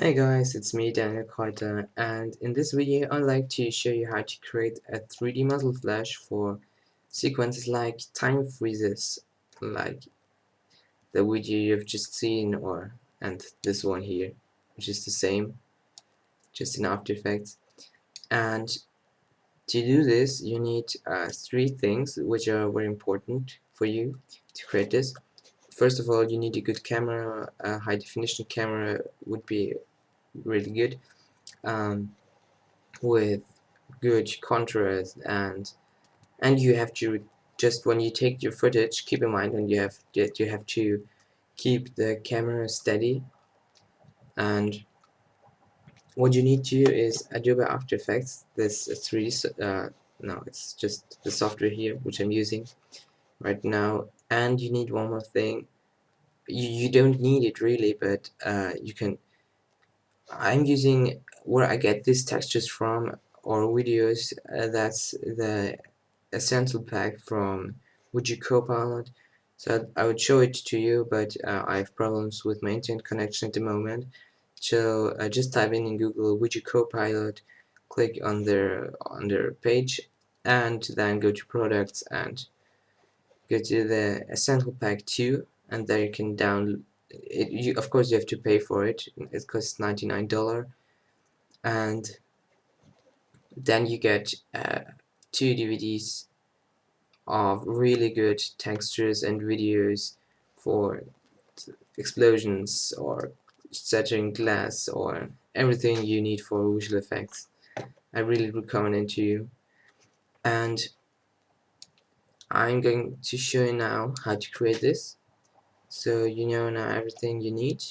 Hey guys, it's me Daniel Carter, and in this video I'd like to show you how to create a 3D muzzle flash for sequences like time freezes, like the video you've just seen, and this one here, which is the same, just in After Effects. And to do this, you need three things which are very important for you to create this. First of all, you need a good camera. A high definition camera would be really good. With good contrast, and you have to, just when you take your footage, keep in mind when you have to keep the camera steady. And what you need to is Adobe After Effects. This 3D no, it's just the software here which I'm using right now. And you need one more thing. You don't need it really, but you can. I'm using where I get these textures from, or videos. That's the essential pack from Would Copilot. So I would show it to you, but I have problems with my internet connection at the moment. So just type in Google Would Copilot, click on their page, and then go to products and go to the essential pack 2, and there you can download it. Of course you have to pay for it. It costs $99, and then you get 2 DVDs of really good textures and videos for explosions or shattering glass or everything you need for visual effects. I really recommend it to you. And I'm going to show you now how to create this, so you know now everything you need.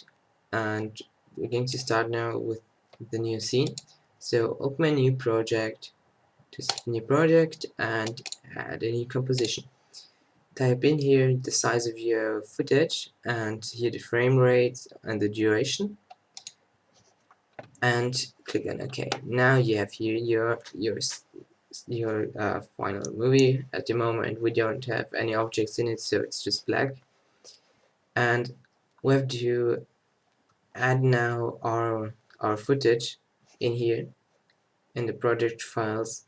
And we're going to start now with the new scene. So open a new project, just new project, and add a new composition. Type in here the size of your footage, and here the frame rate and the duration, and click on OK. Now you have here your final movie. At the moment we don't have any objects in it, so it's just black. And we have to add now our footage in here in the project files.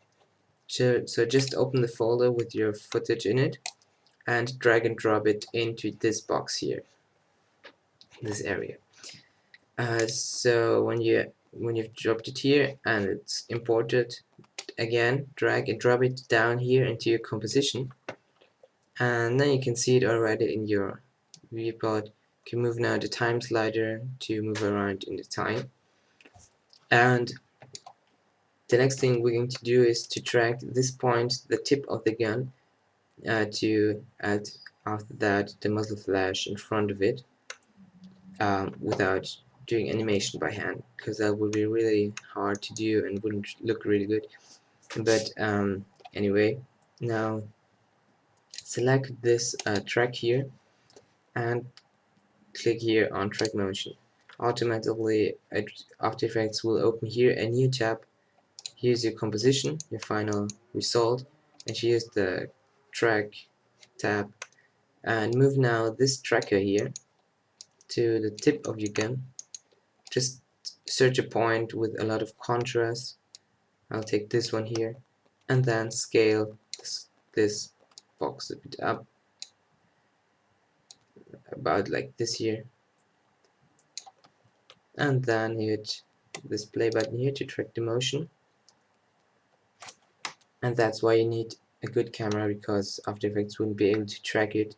So just open the folder with your footage in it and drag and drop it into this box here, this area. So when you've dropped it here and it's imported, again drag and drop it down here into your composition, and then you can see it already in your viewport. You can move now the time slider to move around in the time. And the next thing we're going to do is to drag this point, the tip of the gun, to add after that the muzzle flash in front of it, without doing animation by hand, because that would be really hard to do and wouldn't look really good. But anyway, now select this track here and click here on track motion. Automatically After Effects will open here a new tab. Here's your composition, your final result, and here's the track tab. And move now this tracker here to the tip of your gun. Just search a point with a lot of contrast. I'll take this one here, and then scale this box a bit up, about like this here, and then hit this play button here to track the motion. And that's why you need a good camera, because After Effects wouldn't be able to track it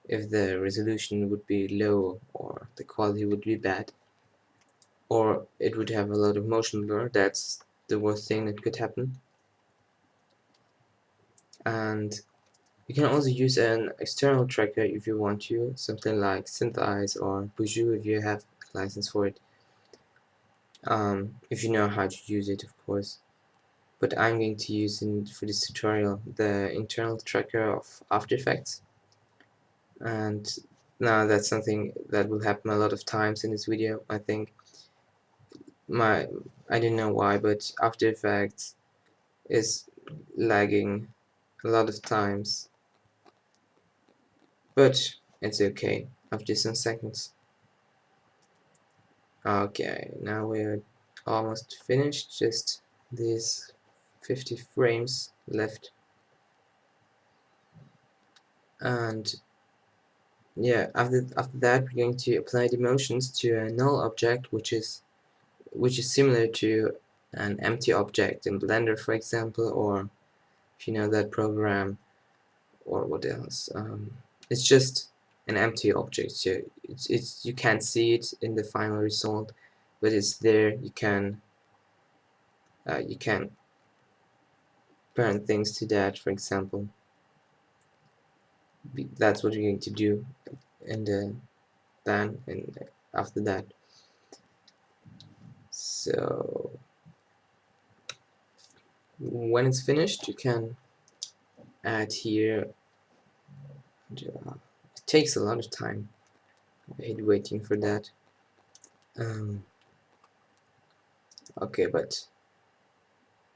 if the resolution would be low or the quality would be bad, or it would have a lot of motion blur. That's the worst thing that could happen. And you can also use an external tracker if you want to, something like SynthEyes or Buju if you have a license for it, if you know how to use it, of course. But I'm going to use for this tutorial the internal tracker of After Effects. And now that's something that will happen a lot of times in this video. I think I don't know why, but After Effects is lagging a lot of times, but it's okay after some seconds. Okay, now we're almost finished, just these 50 frames left. And yeah, after that we're going to apply the motions to a null object, which is similar to an empty object in Blender, for example, or if you know that program, or what else. It's just an empty object, so it's you can't see it in the final result, but it's there. You can parent things to that, for example. That's what you're going to do, and then and after that. So when it's finished, you can add here. It takes a lot of time. I hate waiting for that. Okay, but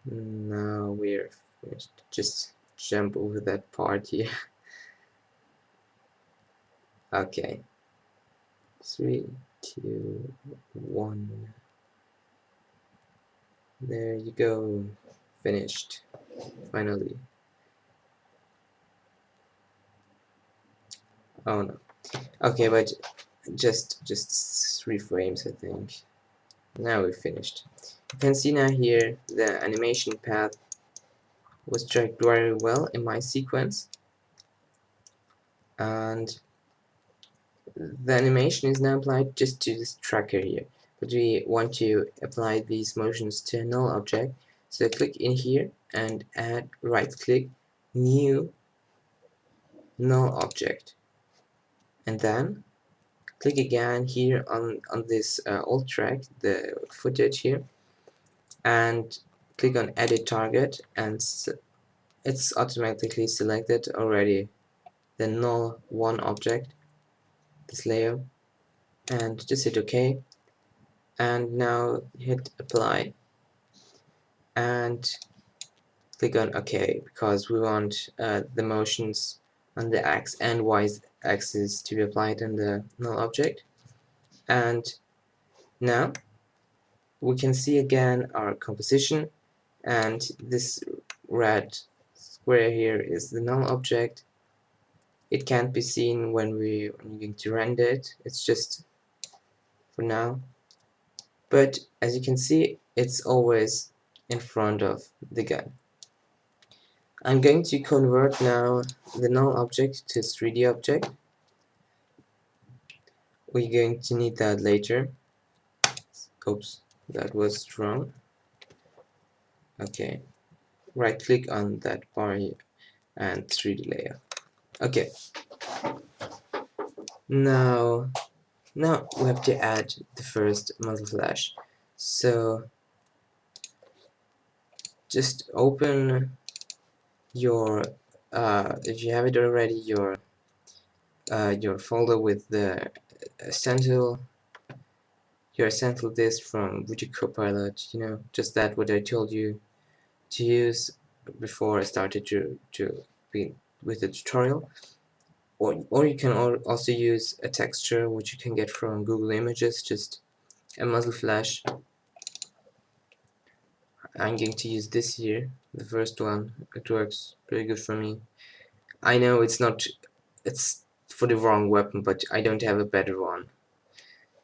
now we're finished. Just jump over that part here. Okay, 3, 2, 1. There you go. Finished. Finally. Oh no. Okay, but just 3 frames, I think. Now we're finished. You can see now here the animation path was tracked very well in my sequence, and the animation is now applied just to this tracker here. But we want to apply these motions to a null object, so click in here and add right click new null object, and then click again here on this alt track, the footage here, and click on edit target, and it's automatically selected already the null one object, this layer, and just hit OK, and now hit apply and click on OK, because we want the motions on the X and Y axis to be applied on the null object. And now we can see again our composition, and this red square here is the null object. It can't be seen when we're going to render it, it's just for now, but as you can see, it's always in front of the gun. I'm going to convert now the null object to 3D object. We're going to need that later. Oops, that was wrong. Okay, right click on that bar here and 3D layer. Okay, now we have to add the first muzzle flash. So just open your if you have it already, your folder with the essential your essential disk from Video Copilot, just that what I told you to use before I started to be with the tutorial. Or you can also use a texture which you can get from Google Images, just a muzzle flash. I'm going to use this here, the first one. It works pretty good for me. I know it's for the wrong weapon, but I don't have a better one.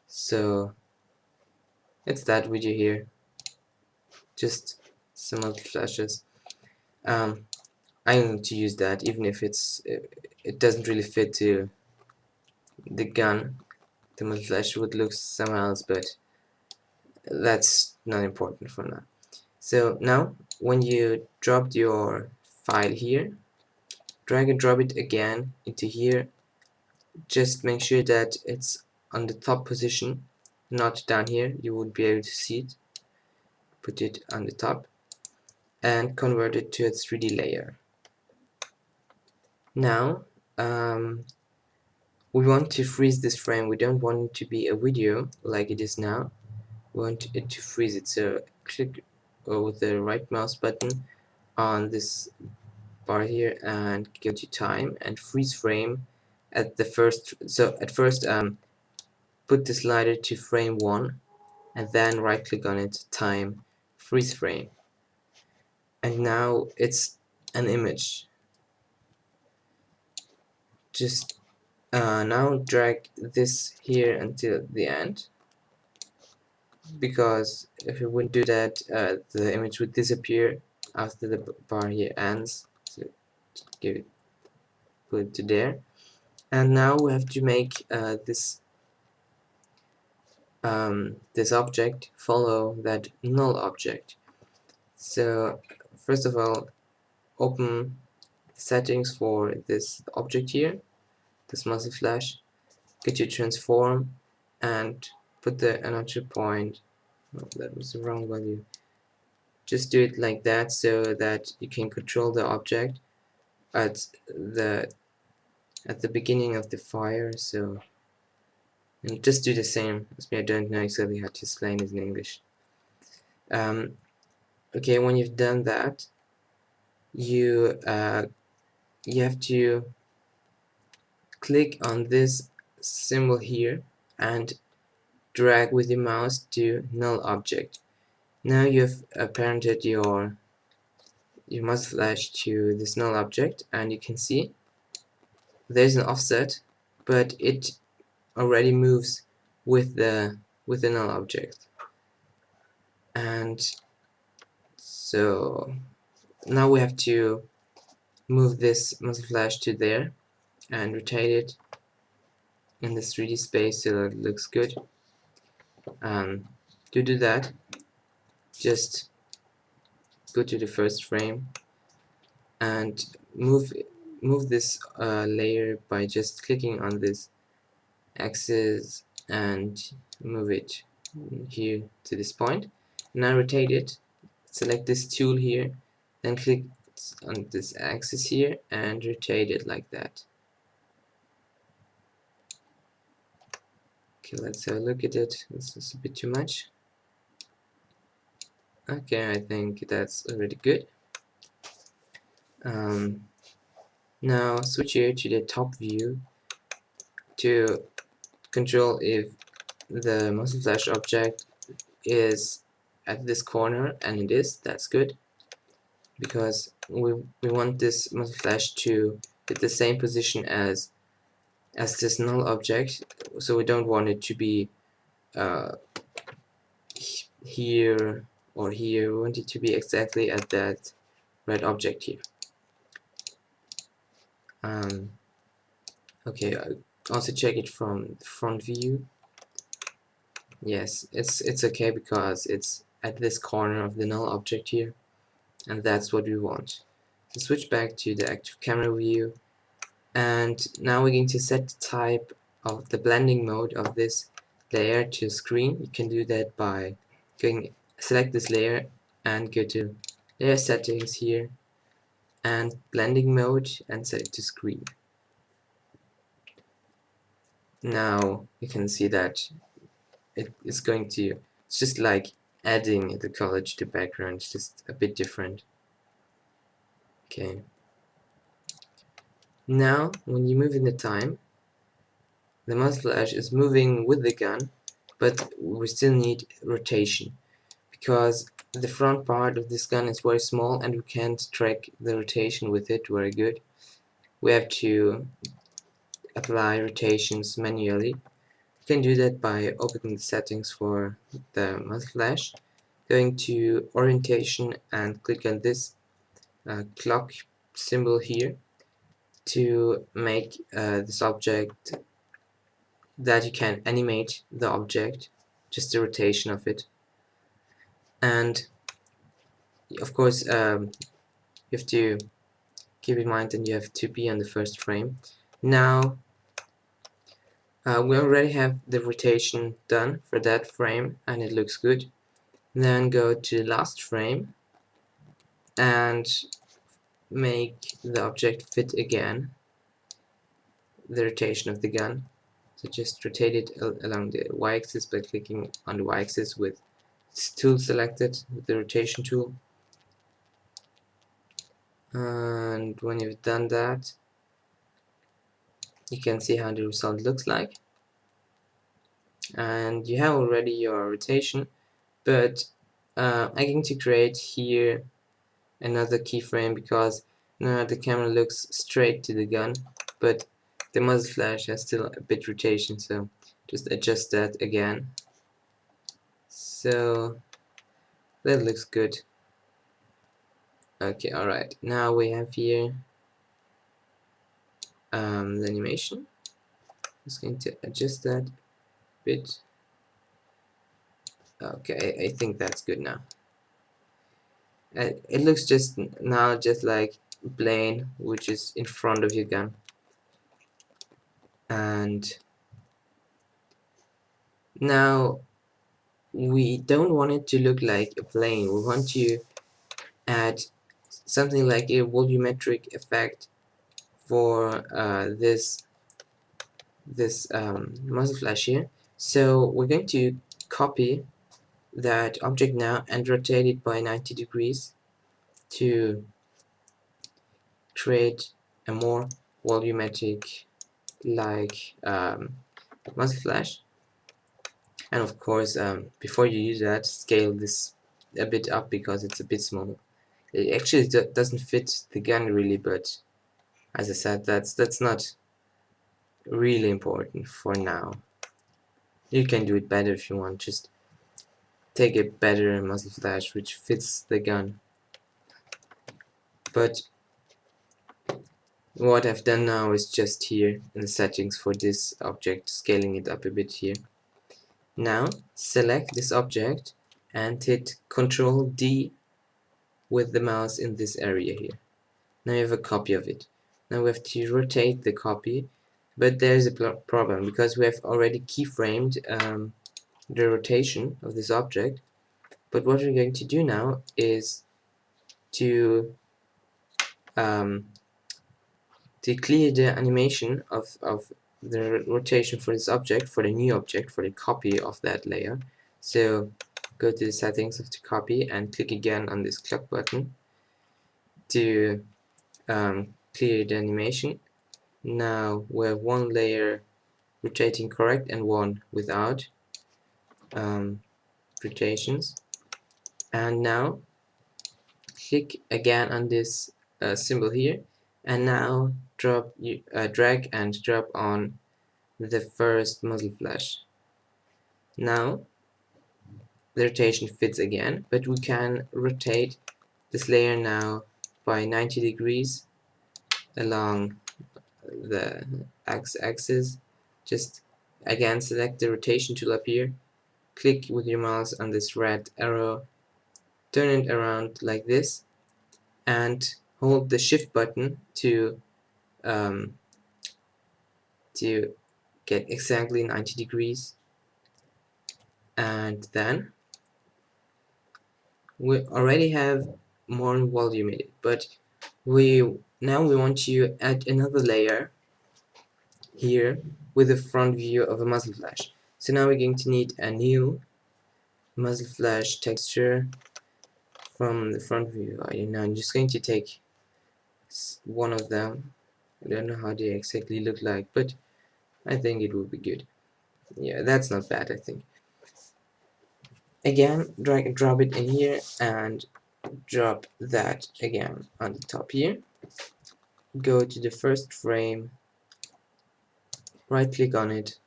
So it's that video here, just some muzzle flashes. I'm going to use that, even if it doesn't really fit to the gun. The muzzle flash would look somewhere else, but that's not important for now. So now, when you dropped your file here, drag and drop it again into here. Just make sure that it's on the top position, not down here. You would be able to see it. Put it on the top and convert it to a 3D layer. Now, we want to freeze this frame. We don't want it to be a video like it is now. We want it to freeze it. So click with the right mouse button on this bar here and go to time and freeze frame at the first. So at first, put the slider to frame 1 and then right click on it, time, freeze frame, and now it's an image. Just now drag this here until the end, because if you wouldn't do that, the image would disappear after the bar here ends. So give it, put it to there, and now we have to make this object follow that null object. So first of all, open settings for this object here, this muzzle flash, get your transform, and put the annotation point. Oh, that was the wrong value. Just do it like that so that you can control the object at the beginning of the fire. So, and just do the same as me. I don't know exactly how to explain it in English. Okay, when you've done that, you have to click on this symbol here and drag with your mouse to null object. Now you've parented your muzzle flash to this null object, and you can see there's an offset, but it already moves with the null object. And so now we have to move this muzzle flash to there and rotate it in this 3D space so that it looks good. To do that, just go to the first frame and move this layer by just clicking on this axis and move it here to this point. Now rotate it, select this tool here, then click on this axis here and rotate it like that. Okay, let's have a look at it. This is a bit too much. Okay, I think that's already good. Now switch here to the top view to control if the muzzle flash object is at this corner, and it is. That's good, because we want this muzzle flash to be the same position as this null object, so we don't want it to be here or here. We want it to be exactly at that red object here. Okay, also check it from the front view. Yes, it's okay because it's at this corner of the null object here, and that's what we want. So switch back to the active camera view, and now we're going to set the type of the blending mode of this layer to screen. You can do that by select this layer and go to layer settings here and blending mode and set it to screen. Now you can see that it's going to, it's just like adding the color to the background. It's just a bit different. Okay. Now when you move in the time, the muzzle flash is moving with the gun, but we still need rotation because the front part of this gun is very small and we can't track the rotation with it very good. We have to apply rotations manually. You can do that by opening the settings for the muzzle flash, going to orientation and click on this clock symbol here to make this object that you can animate the object, just the rotation of it. And of course you have to keep in mind that you have to be on the first frame. Now we already have the rotation done for that frame and it looks good. Then go to the last frame and make the object fit again, the rotation of the gun. So just rotate it along the y-axis by clicking on the y-axis with this tool selected, with the rotation tool. And when you've done that, you can see how the result looks like. and you have already your rotation, but I'm going to create here another keyframe because now the camera looks straight to the gun, but the muzzle flash has still a bit rotation, so just adjust that again. So that looks good. Okay, alright. Now we have here the animation. Just going to adjust that a bit. Okay, I think that's good now. It looks just now just like plane, which is in front of your gun. And now we don't want it to look like a plane. We want to add something like a volumetric effect for this muzzle flash here. So we're going to copy that object now and rotate it by 90 degrees to create a more volumetric like muzzle flash. And of course, before you use that, scale this a bit up because it's a bit small. It actually doesn't fit the gun really, but as I said, that's not really important for now. You can do it better if you want. Just take a better muzzle flash which fits the gun. But what I've done now is just here in the settings for this object, scaling it up a bit here. Now select this object and hit Ctrl D with the mouse in this area here. Now you have a copy of it. Now we have to rotate the copy, but there's a problem because we have already keyframed the rotation of this object. But what we're going to do now is to clear the animation of the rotation for this object, for the new object, for the copy of that layer. So go to the settings of the copy and click again on this clock button to clear the animation. Now we have one layer rotating correct and one without rotations. And now click again on this symbol here, and now drag and drop on the first muzzle flash. Now the rotation fits again, but we can rotate this layer now by 90 degrees along the x-axis. Just again select the rotation tool up here, click with your mouse on this red arrow, turn it around like this, and hold the shift button to get exactly 90 degrees. And then we already have more volume in it, but now we want to add another layer here with the front view of a muzzle flash. So now we're going to need a new muzzle flash texture from the front view. I don't know, I'm just going to take one of them. I don't know how they exactly look like, but I think it will be good. Yeah, that's not bad, I think. Again, drag and drop it in here and drop that again on the top here. Go to the first frame, right click on it,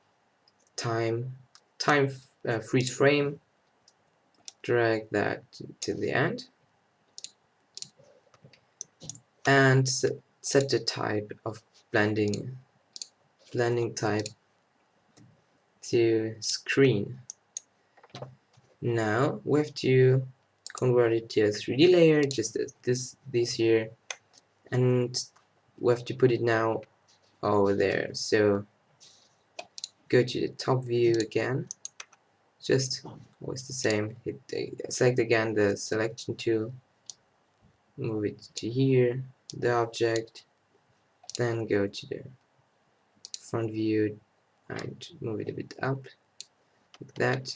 time freeze frame, drag that to the end, and set the type of blending type to screen. Now we have to convert it to a 3D layer, just this here, and we have to put it now over there. So go to the top view again, just always the same, select again the selection tool, move it to here, the object, then go to the front view and move it a bit up like that,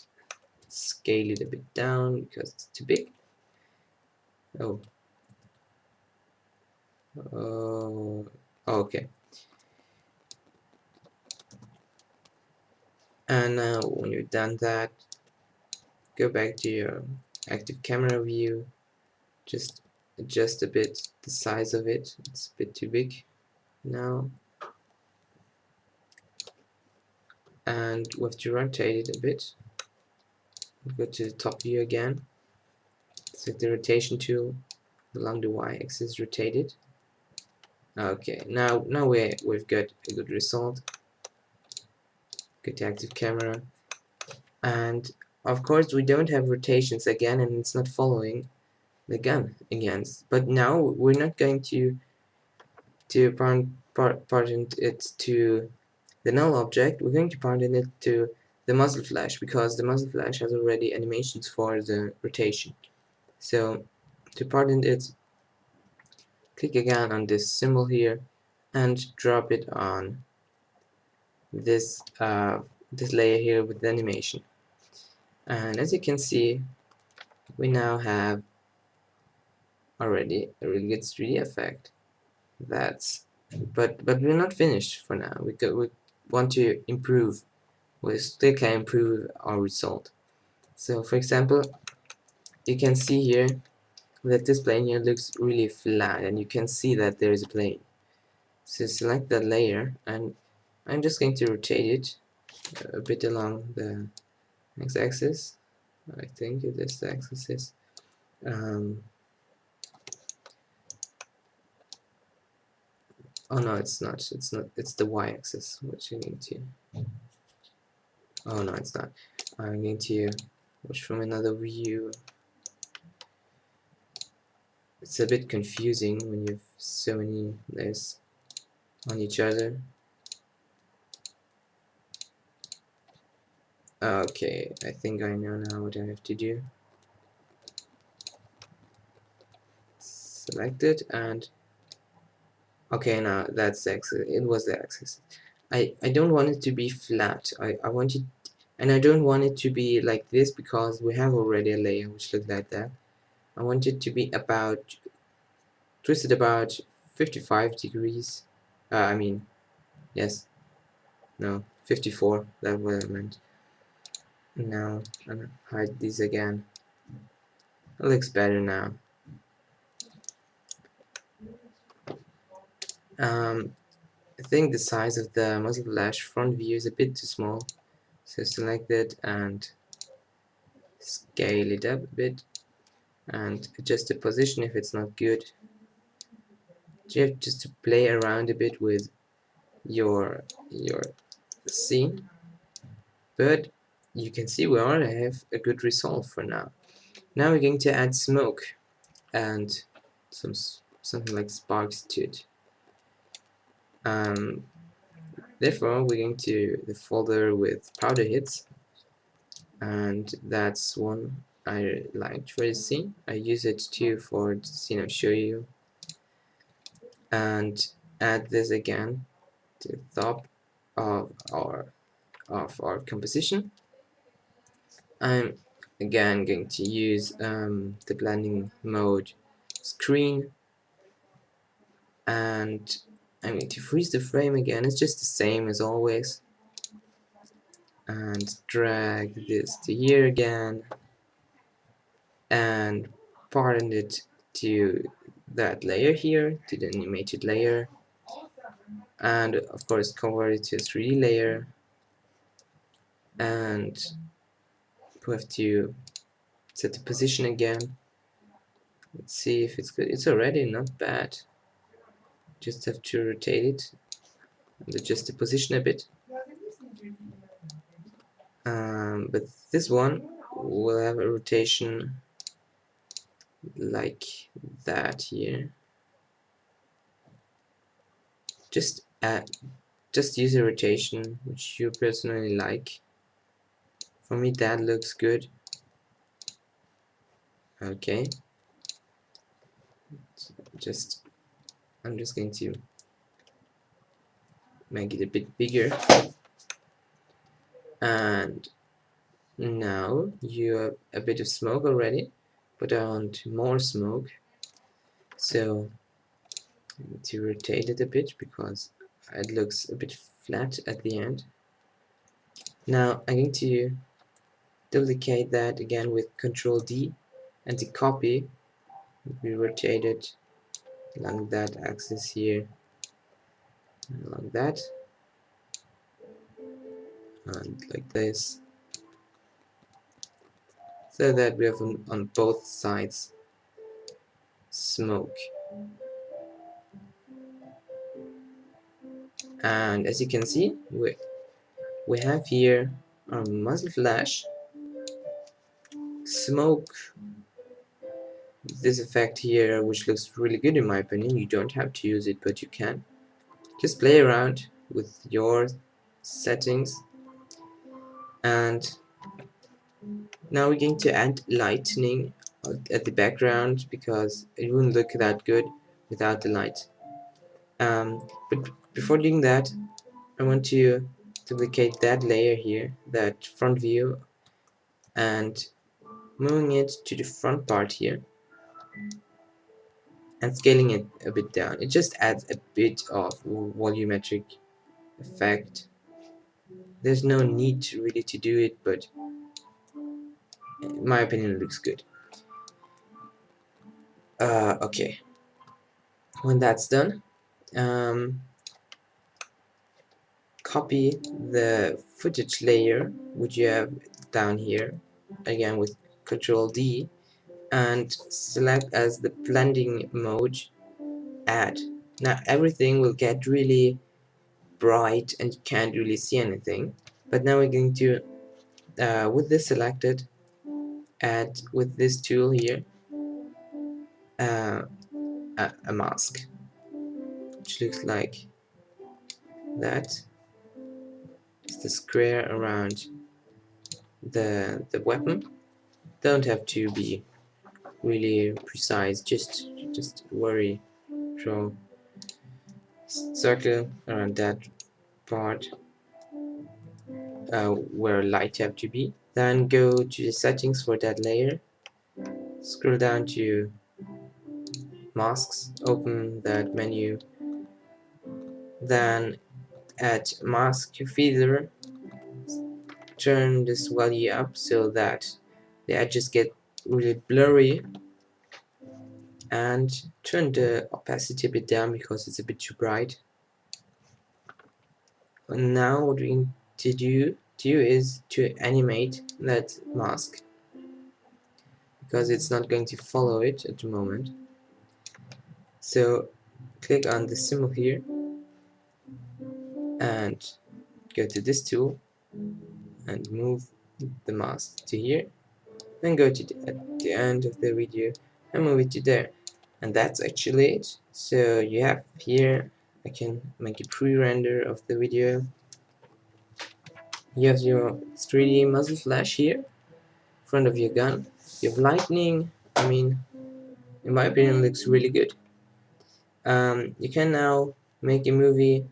scale it a bit down because it's too big. Okay, And now when you've done that, go back to your active camera view, just adjust a bit the size of it, it's a bit too big now, and we have to rotate it a bit. Go to the top view again, select the rotation tool along the y-axis, rotate it. Okay, now we've got a good result. Go to active camera, and of course we don't have rotations again, and it's not following the gun again. But now we're not going to parent it to the null object. We're going to parent it to the muzzle flash, because the muzzle flash has already animations for the rotation. So to parent it, click again on this symbol here and drop it on this this layer here with the animation. And as you can see, we now have already a really good 3D effect. But we're not finished for now. We want to improve. We still can improve our result. So for example, you can see here that this plane here looks really flat, and you can see that there is a plane. So select that layer, and I'm just going to rotate it a bit along the x-axis. I think it is the x-axis. Oh no, it's not. It's not. It's the y-axis which you need to. Oh no, it's not. I'm going to watch from another view. It's a bit confusing when you have so many layers on each other. Okay, I think I know now what I have to do. Select it, and okay, now that's the axis. It was the axis. I don't want it to be flat. I want it, and I don't want it to be like this, because we have already a layer which looks like that. I want it to be about twisted about 55 degrees. I mean, yes, no, 54. That's what I meant. Now I'm gonna hide these again. It looks better now. I think the size of the muzzle flash front view is a bit too small, so select it and scale it up a bit, and adjust the position if it's not good. You have just to play around a bit with your scene, but you can see we already have a good result for now. Now we're going to add smoke and something like sparks to it. Therefore, we're going to the folder with powder hits, and that's one I liked for the scene. I use it too for the scene I'll show you, and add this again to the top of our composition. I'm again going to use the blending mode screen, and I'm going to freeze the frame again. It's just the same as always, and drag this to here again, and parent it to that layer here, to the animated layer, and of course convert it to a 3D layer, and we have to set the position again. Let's see if it's good. It's already not bad. Just have to rotate it and adjust the position a bit. But this one will have a rotation like that here. Just use a rotation which you personally like. For me, that looks good. Okay. I'm just going to make it a bit bigger. And now you have a bit of smoke already, but I want more smoke. So I need to rotate it a bit because it looks a bit flat at the end. Now I'm going to duplicate that again with Control D, and the copy we rotate it along that axis here, along that, and like this, so that we have on both sides smoke. And as you can see, we have here our muzzle flash, smoke, this effect here, which looks really good in my opinion. You don't have to use it, but you can. Just play around with your settings. And now we're going to add lightning at the background, because it wouldn't look that good without the light. But before doing that, I want to duplicate that layer here, that front view, and moving it to the front part here and scaling it a bit down. It just adds a bit of volumetric effect. There's no need really to do it, but in my opinion it looks good. Okay, when that's done, copy the footage layer which you have down here, again with Control D, and select as the blending mode, add. Now everything will get really bright and you can't really see anything, but now we're going to, with this selected, add with this tool here a mask which looks like that. It's the square around the weapon. Don't have to be really precise, just draw circle around that part where light have to be. Then go to the settings for that layer, scroll down to masks, open that menu, then add mask feather, turn this value up so that the edges get really blurry, and turn the opacity a bit down because it's a bit too bright. And now what we need to do is to animate that mask, because it's not going to follow it at the moment. So click on the symbol here and go to this tool and move the mask to here, then go to at the end of the video and move it to there. And that's actually it. So you have here, I can make a pre-render of the video. You have your 3D muzzle flash here in front of your gun. You have lightning. I mean, in my opinion, looks really good. You can now make a movie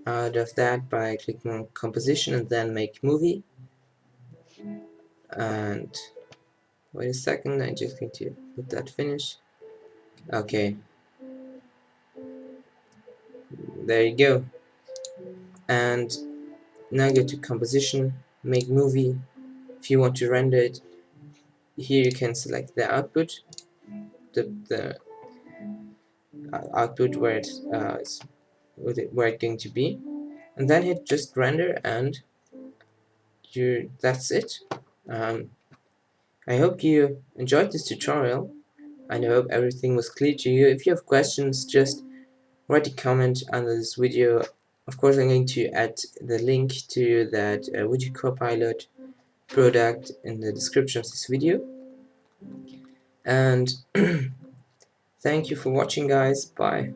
out of that by clicking on composition and then make movie. And wait a second, I'm just going to let that finish. Okay, there you go. And now go to composition, make movie. If you want to render it, here you can select the output, the output where it's where it's going to be, and then hit just render, and that's it. I hope you enjoyed this tutorial, and I hope everything was clear to you. If you have questions, just write a comment under this video. Of course, I'm going to add the link to that Widget Copilot product in the description of this video. And thank you for watching, guys. Bye.